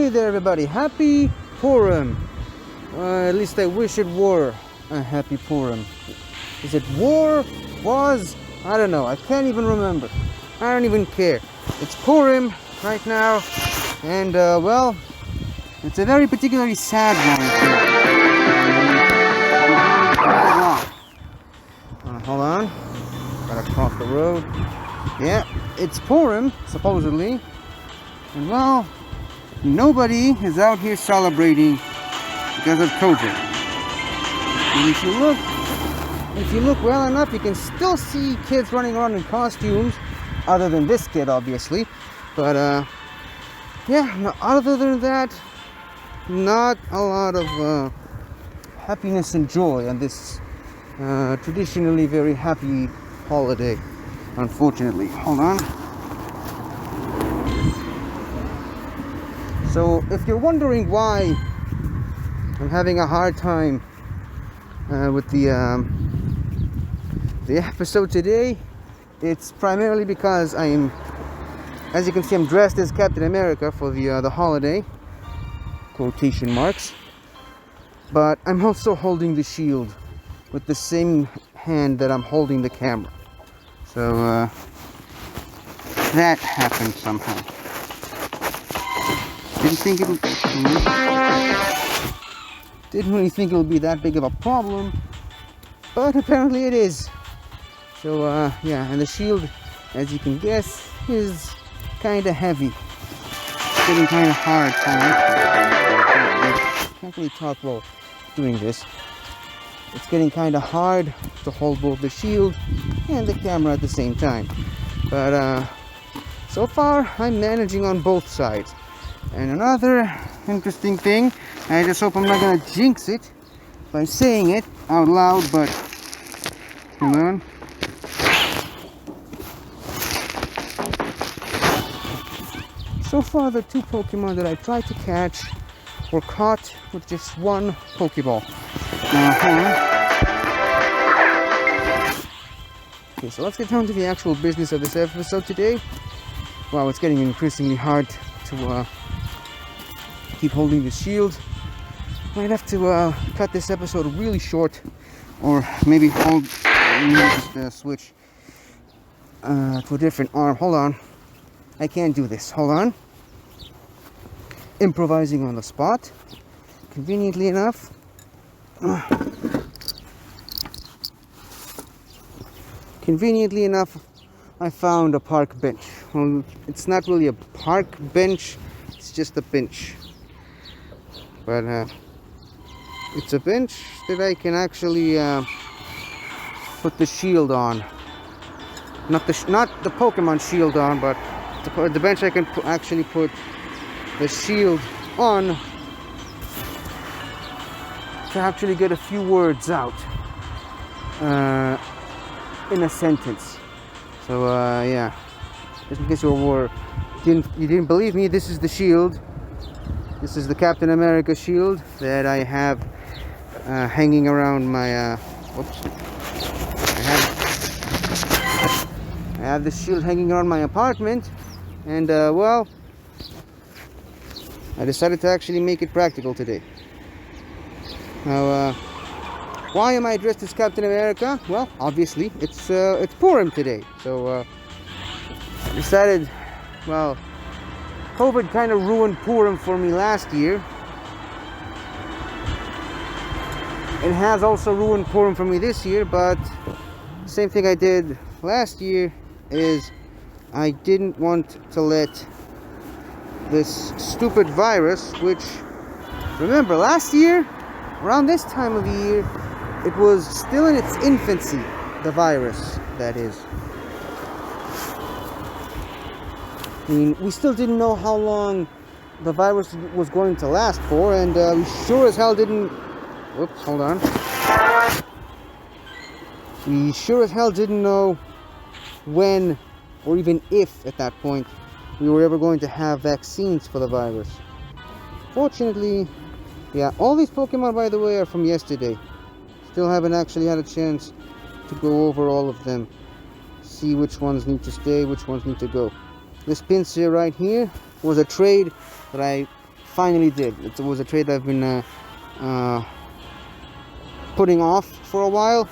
Hey there everybody, happy Purim. At least I wish it were a happy Purim. Is it was? I don't know, I can't even remember. I don't even care. It's Purim right now, and well, it's a very particularly sad one. Hold on, gotta cross the road. Yeah, it's Purim, supposedly, and well, nobody is out here celebrating because of COVID. And if you look well enough, you can still see kids running around in costumes, other than this kid, obviously. But yeah, no, other than that, not a lot of happiness and joy on this traditionally very happy holiday, unfortunately. Hold on. So if you're wondering why I'm having a hard time with the episode today, it's primarily because as you can see, I'm dressed as Captain America for the holiday, quotation marks, but I'm also holding the shield with the same hand that I'm holding the camera. So that happened somehow. Didn't really think it would be that big of a problem, but apparently it is. So yeah, and the shield, as you can guess, is kind of heavy. It's getting kind of hard for me. Can't really talk while doing this. It's getting kind of hard to hold both the shield and the camera at the same time. But so far, I'm managing on both sides. And another interesting thing, I just hope I'm not going to jinx it by saying it out loud, but hold on. So far, the two Pokemon that I tried to catch were caught with just one Pokeball. Now, hold on. Okay, so let's get down to the actual business of this episode today. Wow, it's getting increasingly hard to keep holding the shield. Might have to cut this episode really short, or maybe just switch to a different arm. Hold on, I can't do this. Hold on. Improvising on the spot, conveniently enough. Conveniently enough, I found a park bench. Well, it's not really a park bench, it's just a bench. But it's a bench that I can actually put the shield on. Not the Pokemon shield on, but the bench I can actually put the shield on to actually get a few words out in a sentence. So yeah, just in case you didn't believe me, this is the shield. This is the Captain America shield that I have hanging around my I have the shield hanging around my apartment, and well, I decided to actually make it practical today. Now, why am I dressed as Captain America? Well, obviously, it's Purim today, so I decided, well, COVID kind of ruined Purim for me last year. It has also ruined Purim for me this year, but same thing I did last year is I didn't want to let this stupid virus, which, remember, last year, around this time of the year, it was still in its infancy, the virus, that is. I mean, we still didn't know how long the virus was going to last for, and we sure as hell didn't... Whoops, hold on. We sure as hell didn't know when, or even if, at that point, we were ever going to have vaccines for the virus. Fortunately, yeah, all these Pokemon, by the way, are from yesterday. Still haven't actually had a chance to go over all of them. See which ones need to stay, which ones need to go. This Pinsir right here was a trade that I finally did. It was a trade I've been putting off for a while.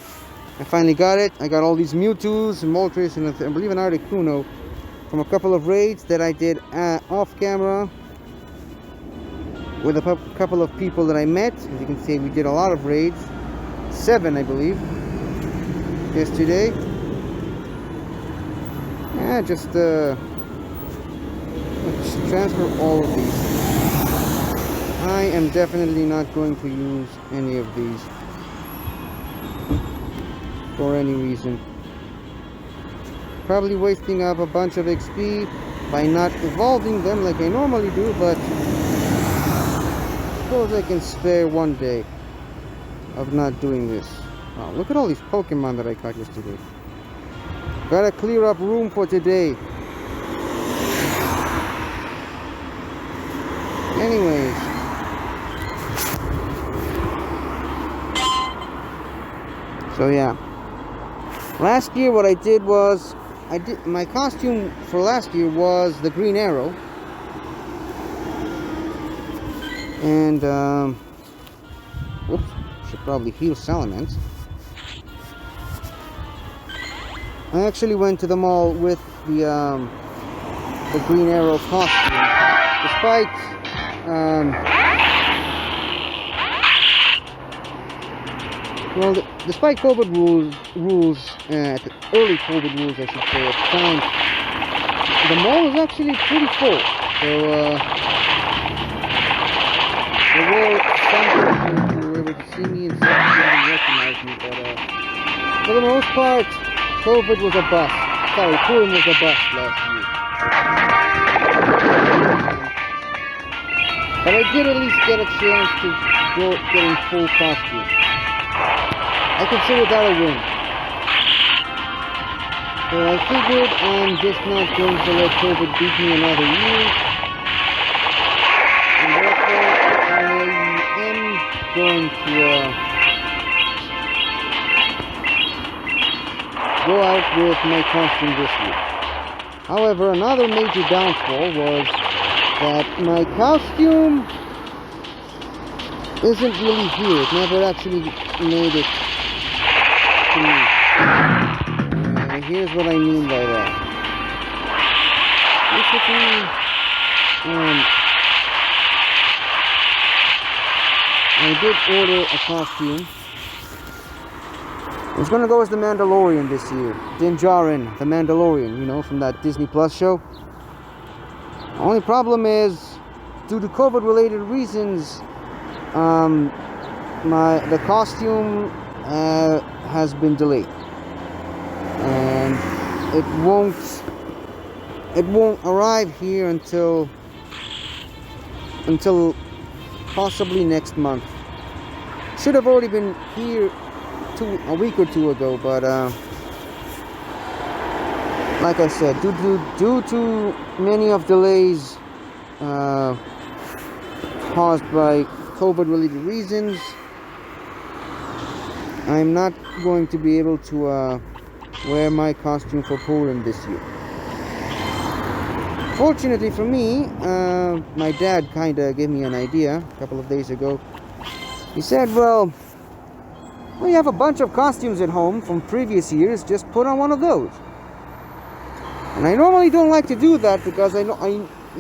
I finally got it. I got all these Mewtwo's and Moltres and I believe an Articuno from a couple of raids that I did off camera with a couple of people that I met. As you can see, we did a lot of raids. 7, I believe, yesterday. Yeah, just transfer all of these. I am definitely not going to use any of these for any reason. Probably wasting up a bunch of XP by not evolving them like I normally do, but I suppose I can spare one day of not doing this. Oh, look at all these Pokemon that I caught yesterday. Gotta clear up room for today. Anyways, so yeah, last year what I did was my costume for last year was the Green Arrow, and whoops, should probably heal Salamence. I actually went to the mall with the Green Arrow costume, despite well, despite COVID rules, the early COVID rules, I should say, at the time, the mall was actually pretty full. So there were some people who were able to see me and some didn't recognize me, but for the most part, COVID was a bust. Sorry, Purim was a bust last year. But I did at least get a chance to go getting full costume. I consider that a win. So I figured I'm just not going to let COVID beat me another year. And therefore I am going to go out with my costume this year. However, another major downfall was that my costume isn't really here. It never actually made it to me. And here's what I mean by that. Basically, I did order a costume. I was gonna go as the Mandalorian this year. Din Djarin, the Mandalorian, you know, from that Disney Plus show. The only problem is, due to COVID-related reasons, the costume has been delayed, and it won't arrive here until possibly next month. Should have already been here a week or two ago, but like I said, due to many of delays caused by COVID-related reasons, I'm not going to be able to wear my costume for Purim this year. Fortunately for me, my dad kind of gave me an idea a couple of days ago. He said, well, we have a bunch of costumes at home from previous years, just put on one of those. And I normally don't like to do that because I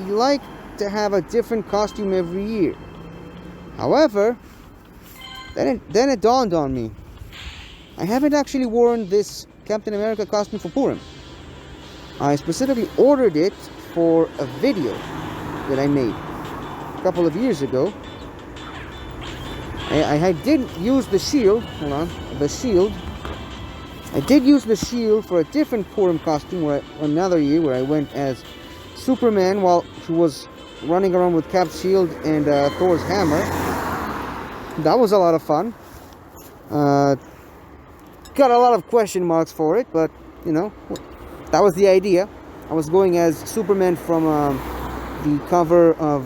like to have a different costume every year. However, then it dawned on me. I haven't actually worn this Captain America costume for Purim. I specifically ordered it for a video that I made a couple of years ago. I did use the shield. Hold on, the shield. I did use the shield for a different Purim costume another year where I went as Superman while he was running around with Cap's shield and Thor's hammer. That was a lot of fun. Got a lot of question marks for it, but you know, that was the idea. I was going as Superman from the cover of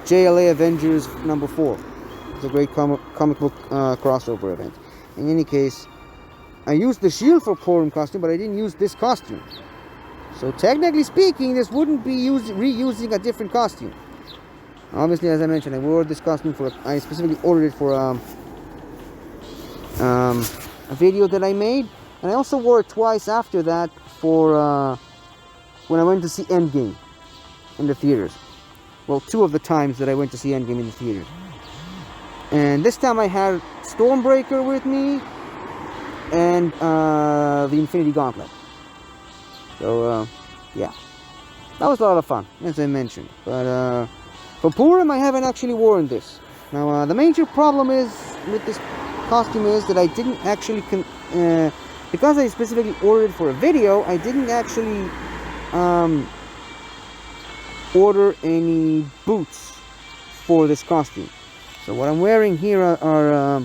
JLA Avengers number 4. It's a great comic book crossover event. In any case, I used the shield for Purim costume, but I didn't use this costume. So technically speaking, this wouldn't be reusing a different costume. Obviously, as I mentioned, I wore this costume I specifically ordered it for a video that I made, and I also wore it twice after that for when I went to see Endgame in the theaters. Well, 2 of the times that I went to see Endgame in the theaters. And this time I had Stormbreaker with me and the Infinity Gauntlet. So, yeah. That was a lot of fun, as I mentioned. But for Purim, I haven't actually worn this. Now, the major problem is with this costume is that I didn't actually... because I specifically ordered for a video, I didn't actually order any boots for this costume. So what I'm wearing here are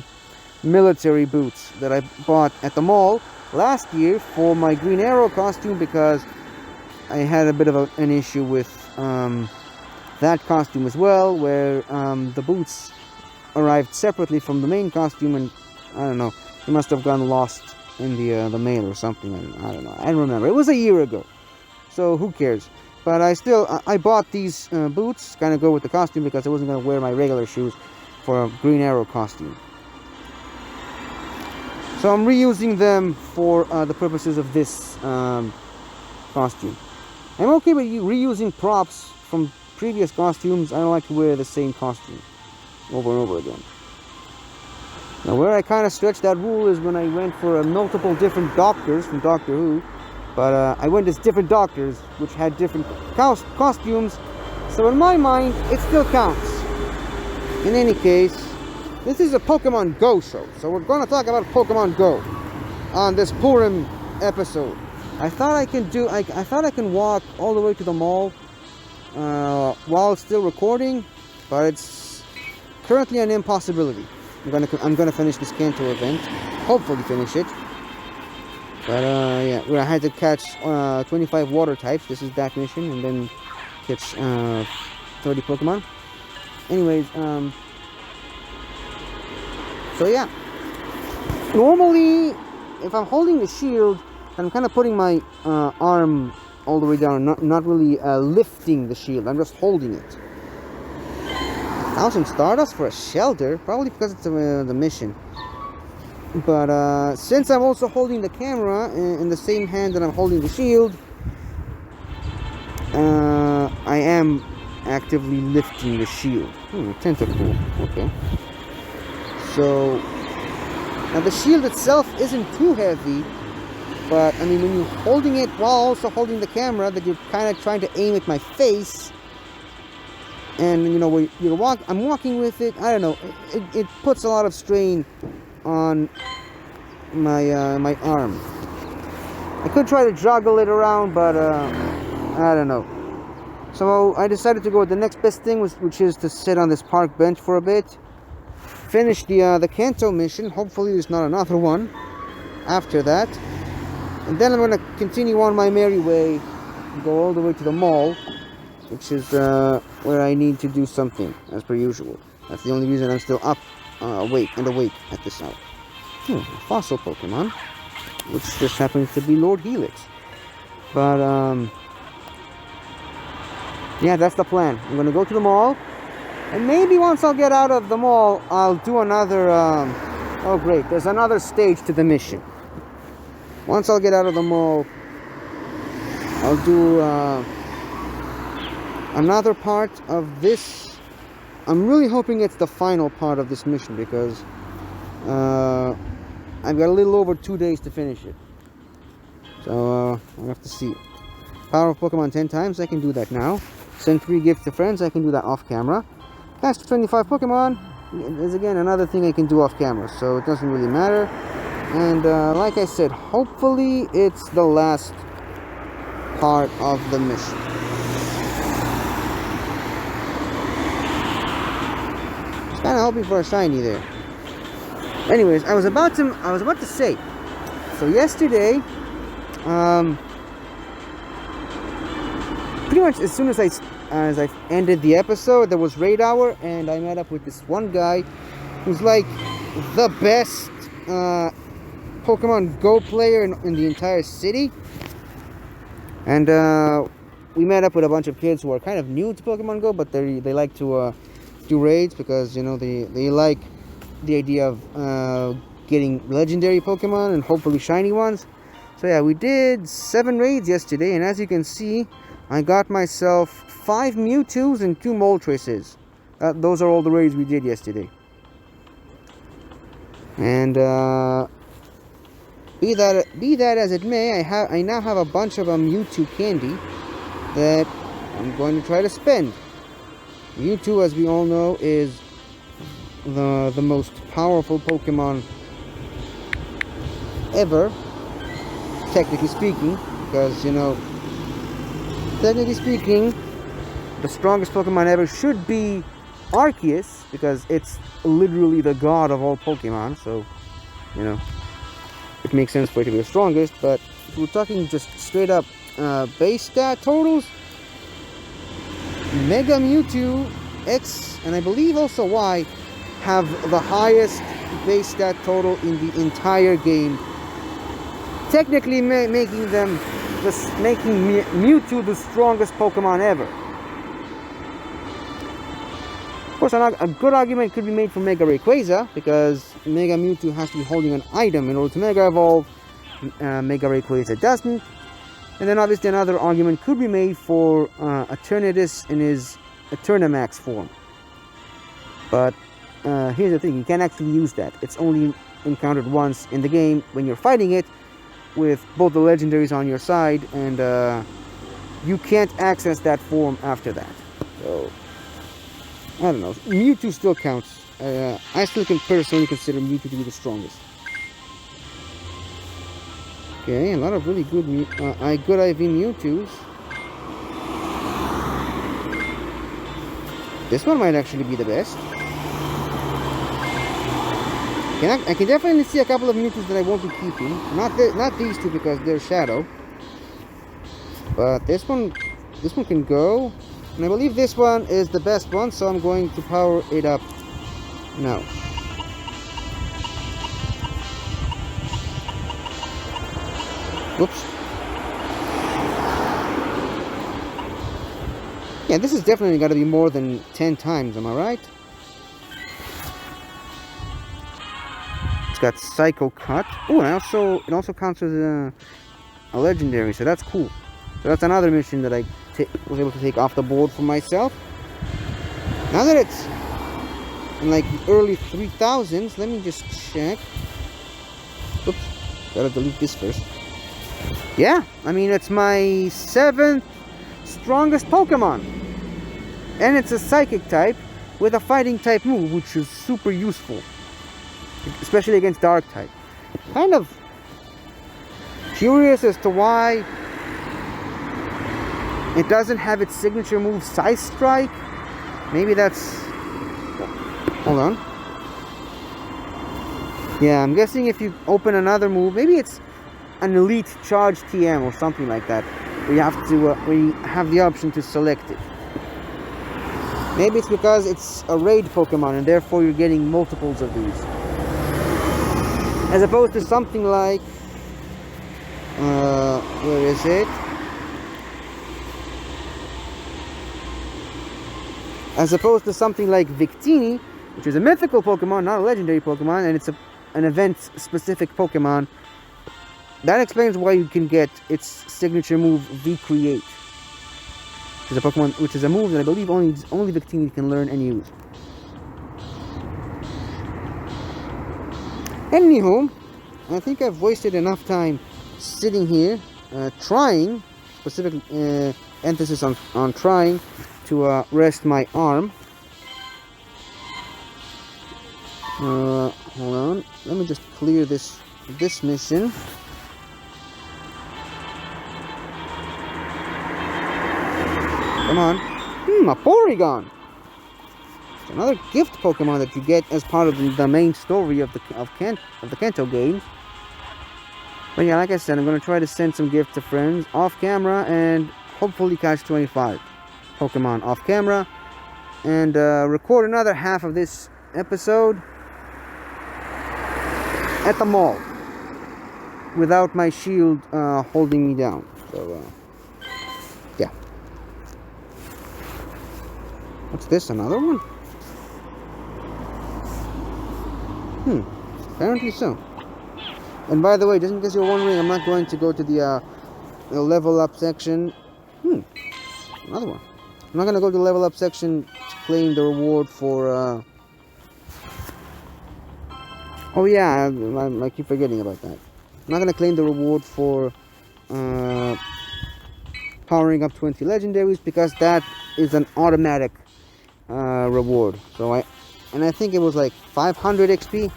military boots that I bought at the mall last year for my Green Arrow costume, because I had a bit of an issue with that costume as well, where the boots arrived separately from the main costume, and I don't know, it must have gone lost in the mail or something. I don't know. I don't remember. It was a year ago, so who cares? But I bought these boots, kind of go with the costume, because I wasn't going to wear my regular shoes for a Green Arrow costume. So I'm reusing them for the purposes of this costume. I'm okay with reusing props from previous costumes. I don't like to wear the same costume over and over again. Now, where I kind of stretched that rule is when I went for multiple different doctors from Doctor Who. But I went as different doctors, which had different costumes. So in my mind, it still counts. In any case, this is a Pokemon Go show. So we're going to talk about Pokemon Go on this Purim episode. I thought I can walk all the way to the mall while still recording, but it's currently an impossibility. I'm gonna finish this Kanto event, hopefully finish it. But yeah, I had to catch 25 water types. This is that mission, and then catch 30 Pokemon. Anyways, so yeah. Normally, if I'm holding the shield, I'm kind of putting my arm all the way down, not really lifting the shield. I'm just holding it. 1,000 Stardust for a shelter, probably because it's the mission. But since I'm also holding the camera in the same hand that I'm holding the shield, I am actively lifting the shield. Tentacle, okay. So, now the shield itself isn't too heavy, but I mean, when you're holding it while also holding the camera, that you're kind of trying to aim at my face, and you know, when I'm walking with it, I don't know, it puts a lot of strain on my my arm. I could try to juggle it around, but I don't know. So I decided to go with the next best thing, which is to sit on this park bench for a bit, finish the Kanto mission. Hopefully there's not another one after that, and then I'm going to continue on my merry way and go all the way to the mall, which is where I need to do something, as per usual. That's the only reason I'm still up, awake at this hour. A fossil Pokemon, which just happens to be Lord Helix. But, yeah, that's the plan. I'm going to go to the mall, and maybe once I'll get out of the mall, I'll do another, oh great, there's another stage to the mission. Once I'll get out of the mall, I'll do another part of this. I'm really hoping it's the final part of this mission, because I've got a little over 2 days to finish it. So I'll have to see. Power of Pokemon 10 times, I can do that now. Send 3 gifts to friends, I can do that off camera. Catch 25 Pokemon is again another thing I can do off camera, so it doesn't really matter. And like I said, hopefully it's the last part of the mission. Just kind of hoping for a shiny there. Anyways, I was about to say. So yesterday, pretty much as soon as I ended the episode, there was raid hour, and I met up with this one guy who's like the best Pokemon Go player in the entire city. And we met up with a bunch of kids who are kind of new to Pokemon Go, but they like to do raids because, you know, they like the idea of getting legendary Pokemon and hopefully shiny ones. So yeah, we did 7 raids yesterday, and as you can see, I got myself 5 Mewtwo's and 2 Moltres. Those are all the raids we did yesterday. And be that as it may, I now have a bunch of Mewtwo candy that I'm going to try to spend. Mewtwo, as we all know, is the most powerful Pokemon ever, technically speaking, because, you know, technically speaking, the strongest Pokemon ever should be Arceus, because it's literally the god of all Pokemon, so, you know, it makes sense for it to be the strongest. But if we're talking just straight up base stat totals, Mega Mewtwo X, and I believe also Y, have the highest base stat total in the entire game, technically making Mewtwo the strongest Pokemon ever. Of course, a good argument could be made for Mega Rayquaza, because Mega Mewtwo has to be holding an item in order to Mega Evolve. Mega Rayquaza doesn't. And then obviously another argument could be made for Eternatus in his Eternamax form. But here's the thing, you can't actually use that. It's only encountered once in the game when you're fighting it with both the legendaries on your side, and you can't access that form after that. So, I don't know. Mewtwo still counts. I still can personally consider Mewtwo to be the strongest. Okay, a lot of really good good IV Mewtwo's. This one might actually be the best. I can definitely see a couple of Mewtwo's that I won't be keeping. Not these two, because they're Shadow. But this one can go. And I believe this one is the best one, so I'm going to power it up now. Whoops. Yeah, this is definitely got to be more than 10 times, am I right? It's got Psycho Cut. Oh, and it also counts as a legendary, so that's cool. So that's another mission that I was able to take off the board for myself. Now that it's in like the early 3000s, let me just check. Oops, gotta delete this first. Yeah, I mean, it's my 7th strongest Pokemon. And it's a Psychic type with a Fighting type move, which is super useful, especially against Dark type. Kind of curious as to why it doesn't have its signature move, Side Strike. Maybe that's... Hold on. Yeah, I'm guessing if you open another move, maybe it's an Elite Charge TM or something like that, where you have the option to select it. Maybe it's because it's a raid Pokemon and therefore you're getting multiples of these, as opposed to something like where is it? As opposed to something like Victini, which is a mythical Pokemon, not a legendary Pokemon, and it's an event-specific Pokemon. That explains why you can get its signature move, V-Create, which is a move that I believe only Victini can learn and use. Anywho, I think I've wasted enough time sitting here, trying, specific emphasis on trying, to rest my arm. Hold on, let me just clear this mission. Come on. A Porygon. It's another gift Pokemon that you get as part of the main story of the Kanto games. But yeah, like I said, I'm going to try to send some gifts to friends off camera and hopefully catch 25 Pokemon off camera, and record another half of this episode at the mall without my shield holding me down. So yeah, What's this? Another one? Apparently so. And by the way, just in case you're wondering, I'm not going to go to the level up section. Another one. I'm not going to go to the level up section to claim the reward for... Oh yeah, I keep forgetting about that. I'm not going to claim the reward for powering up 20 legendaries, because that is an automatic reward. So I think it was like 500 XP.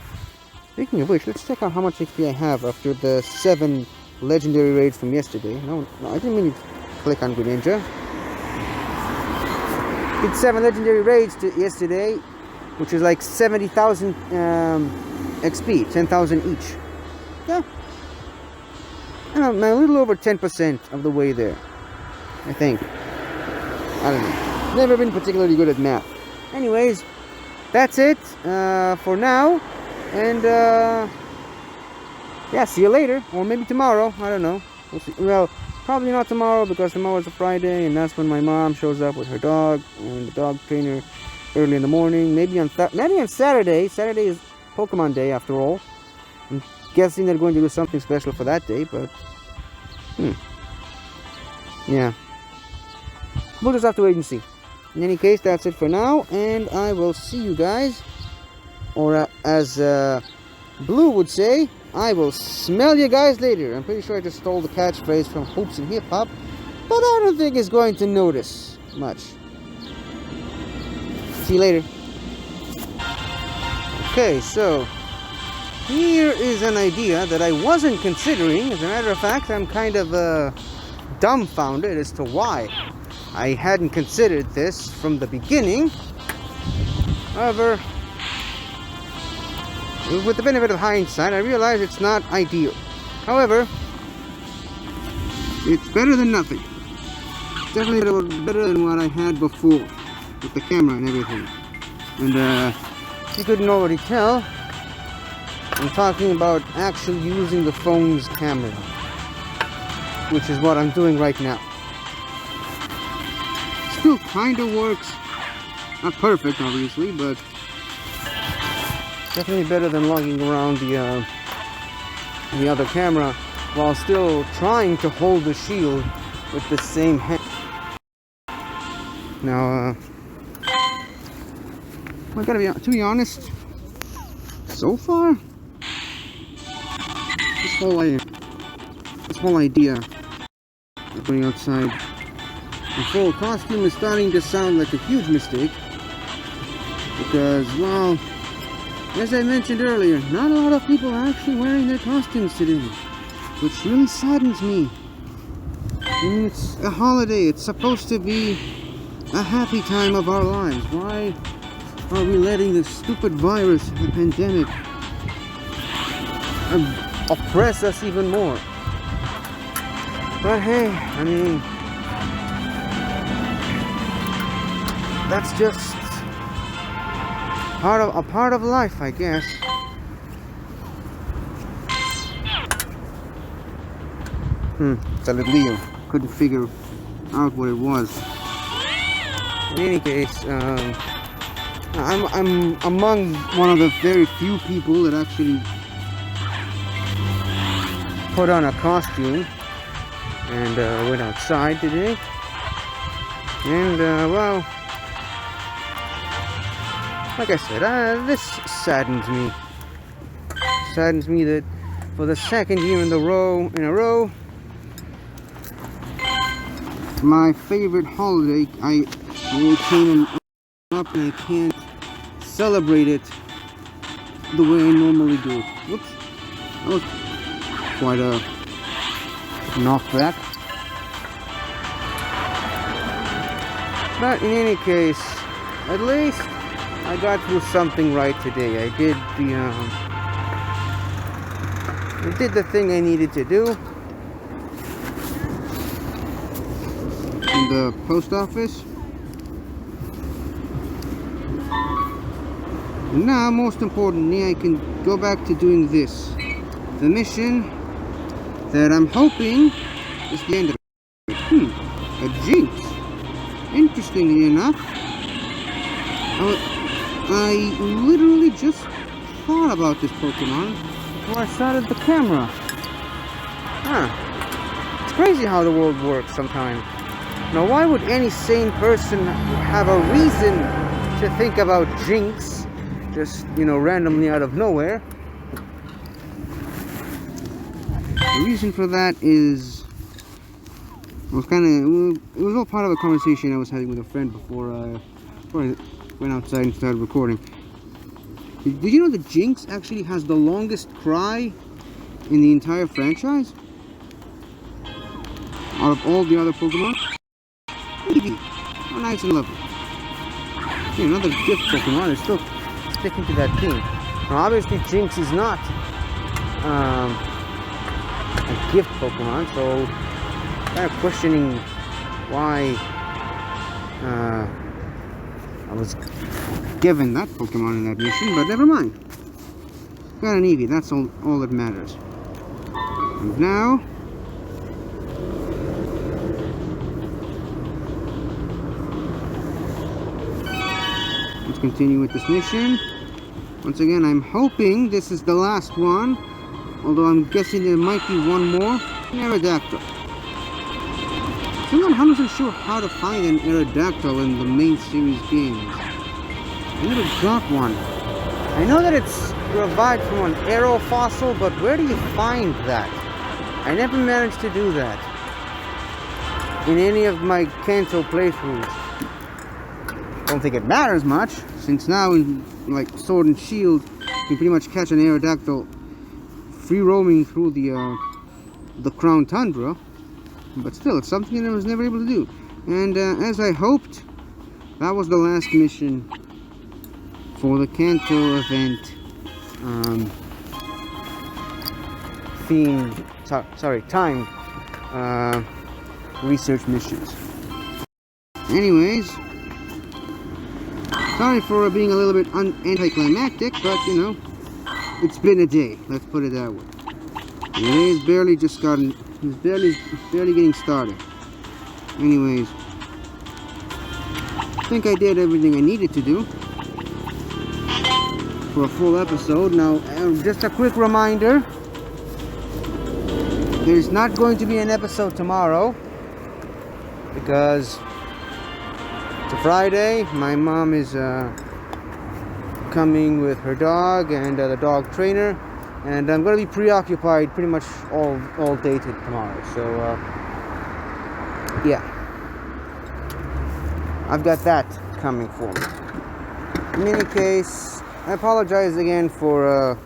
Speaking of which, let's check out how much XP I have after the 7 legendary raids from yesterday. No, I didn't mean to click on Greninja. Did 7 legendary raids yesterday, which is like 70,000 XP, 10,000 each. Yeah, I'm a little over 10% of the way there, I think. I don't know. Never been particularly good at math. Anyways, that's it for now. And yeah, see you later, or maybe tomorrow. I don't know. We'll see. Well, probably not tomorrow, because tomorrow's a Friday, and that's when my mom shows up with her dog and the dog trainer early in the morning. Maybe on Saturday. Saturday is Pokemon Day, after all. I'm guessing they're going to do something special for that day, but yeah, we'll just have to wait and see. In any case, that's it for now, and I will see you guys, or as Blue would say, I will smell you guys later. I'm pretty sure I just stole the catchphrase from Hoops and Hip Hop, but I don't think it's going to notice much. See you later. Okay, so here is an idea that I wasn't considering. As a matter of fact, I'm kind of dumbfounded as to why I hadn't considered this from the beginning. However, with the benefit of hindsight, I realize it's not ideal. However, it's better than nothing. It's definitely better than what I had before, with the camera and everything. And if you couldn't already tell, I'm talking about actually using the phone's camera, which is what I'm doing right now. Still kind of works. Not perfect, obviously, but definitely better than lugging around the other camera while still trying to hold the shield with the same hand. Now, I gotta be, to be honest, so far, this whole idea of going outside in full costume is starting to sound like a huge mistake, because, well, as I mentioned earlier, not a lot of people are actually wearing their costumes today, which really saddens me. I mean, it's a holiday, it's supposed to be a happy time of our lives. Why are we letting this stupid virus, the pandemic, oppress us even more? But hey, I mean, that's just a part of life, I guess. It's a little Leo. Couldn't figure out what it was. In any case, I'm among one of the very few people that actually put on a costume and went outside today. And well, like I said, this saddens me. Saddens me that for the second year in a row, my favorite holiday, I came up and I can't celebrate it the way I normally do. Whoops, that was quite a knockback. But in any case, at least I got through something right today. I did the thing I needed to do in the post office. And now, most importantly, I can go back to doing this. The mission that I'm hoping is the end of it. A jinx. Interestingly enough, I literally just thought about this Pokemon before I started the camera. Huh. It's crazy how the world works sometimes. Now, why would any sane person have a reason to think about Jinx just, randomly out of nowhere? The reason for that is, it was all part of a conversation I was having with a friend before I went outside and started recording. Did you know that Jinx actually has the longest cry in the entire franchise? Out of all the other Pokemon? Eevee. Oh, nice and lovely. See, another gift Pokemon is still sticking to that theme. Now, obviously, Jinx is not a gift Pokemon, so kind of questioning why I was given that Pokemon in that mission, but never mind. Got an Eevee, that's all that matters. And now, let's continue with this mission. Once again, I'm hoping this is the last one, although I'm guessing there might be one more. An Aerodactyl. I'm not 100% sure how to find an Aerodactyl in the main series games. I never got one. I know that it's revived from an Aero fossil, but where do you find that? I never managed to do that in any of my Kanto playthroughs. Don't think it matters much, since now in like Sword and Shield, you can pretty much catch an Aerodactyl free roaming through the Crown Tundra. But still, it's something I was never able to do. And as I hoped, that was the last mission for the Kanto event timed research missions. Anyways, sorry for being a little bit anticlimactic, but it's been a day, let's put it that way. And the day is barely getting started. Anyways, I think I did everything I needed to do for a full episode. Now, just a quick reminder, there's not going to be an episode tomorrow because it's a Friday. My mom is coming with her dog and the dog trainer, and I'm going to be preoccupied pretty much all day tomorrow. So yeah, I've got that coming for me. In any case, I apologize again for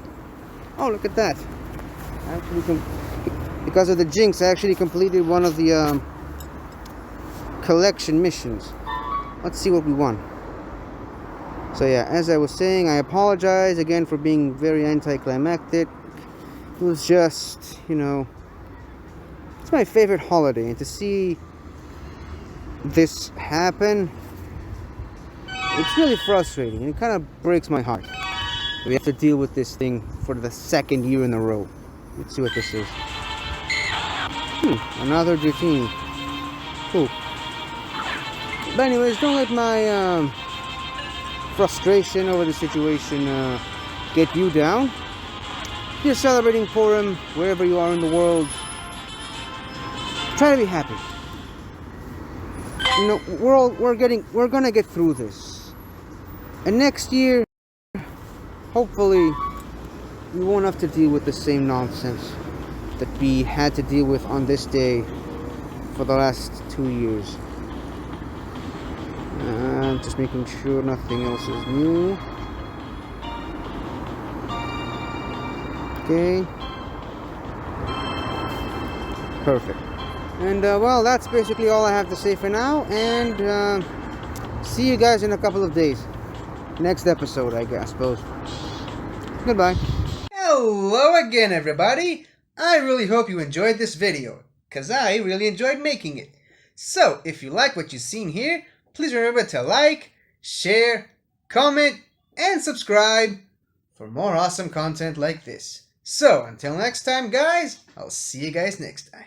oh, look at that. Because of the Jinx, I actually completed one of the collection missions. Let's see what we won. So yeah, as I was saying, I apologize again for being very anticlimactic. It was just, it's my favorite holiday, and to see this happen, it's really frustrating, and it kind of breaks my heart. We have to deal with this thing for the second year in a row. Let's see what this is. Another Dratini. Cool. But anyways, don't let my frustration over the situation get you down. If you're celebrating Purim wherever you are in the world, try to be happy. We're gonna get through this. And next year, hopefully, we won't have to deal with the same nonsense that we had to deal with on this day for the last 2 years. Just making sure nothing else is new. Okay. Perfect. And well, that's basically all I have to say for now. And see you guys in a couple of days. Next episode, I suppose. Goodbye. Hello again, everybody. I really hope you enjoyed this video, because I really enjoyed making it. So, if you like what you've seen here, please remember to like, share, comment, and subscribe for more awesome content like this. So, until next time, guys, I'll see you guys next time.